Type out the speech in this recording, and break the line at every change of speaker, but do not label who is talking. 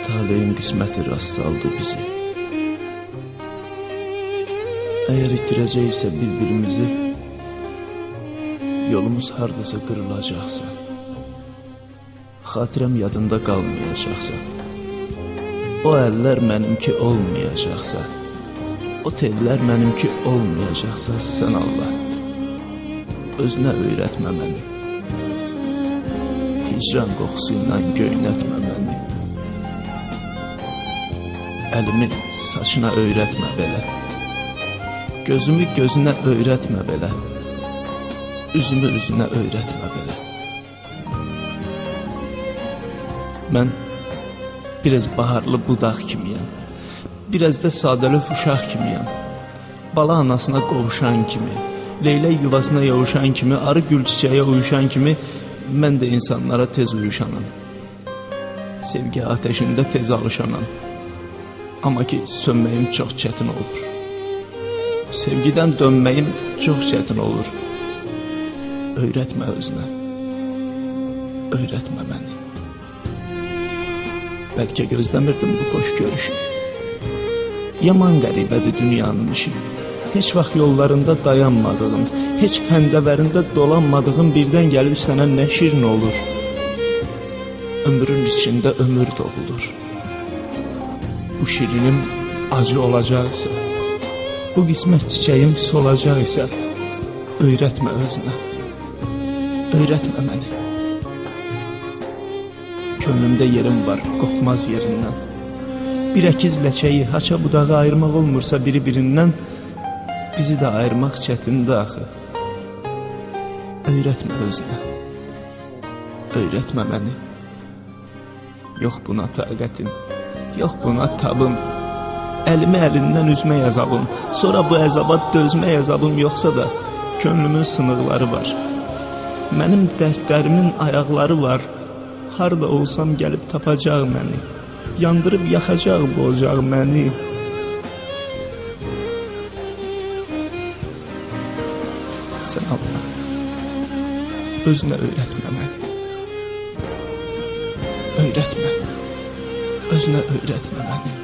Taleyin qisməti rast aldı bizi. Əgər itirəcəksə bir-birimizi, yolumuz hardasa qırılacaqsa, xatirəm yadında qalmayacaqsa, o əllər mənimki olmayacaqsa, o tellər mənimki olmayacaqsa, sən Allah, özünə öyrətmə məni. Hicran qoxusu ilə göynətmə məni. Əlimi saçına öyrətmə belə. Gözümü gözünə öyrətmə belə. Üzümü üzünə öyrətmə belə. Mən biraz baharlı budaq kimiyəm. Biraz da sadəlöv uşaq kimiyəm. Bala anasına qovuşan kimi, leylək yuvasına yavuşan kimi, arı gül çiçəyə uyuşan kimi, mən də insanlara tez uyuşanam. Sevgi ateşində tez alışanam. Amma ki, sönməyim çox çətin olur. Sevgidən dönməyim çox çətin olur. Öyrətmə özünə. Öyrətmə məni. Bəlkə gözləmirdim bu xoş görüşü. Yaman qəribədir dünyanın işi. Heç vaxt yollarında dayanmadığım, heç həndəvərində dolanmadığım birdən gəlib sənə nə şirin olur. Ömrün içində ömür doğulur. Bu şirinim acı olacaqsa, bu qismət çiçəyim solacaqsa, öyrətmə özünə, öyrətmə məni. Könlümdə yerim var, qopmaz yerindən. Bir əkiz ləçəyi, haça budağı ayırmaq olmursa biri-birindən, bizi də ayırmaq çətindir axı. Öyrətmə özünə, öyrətmə məni. Yox buna taqətin, yox buna tabım. Əlimi əlindən üzmək əzabım, sonra bu əzaba dözmək əzabım yoxsa da könlümün sınıqları var. Mənim dərdlərimin ayaqları var. Harda olsam gəlib tapacaq məni. Yandırıb yaxacaq bu ocaq məni. Sən Allah, özünə öyrətmə məni. Öyrətmə, özünə öyrətmə məni.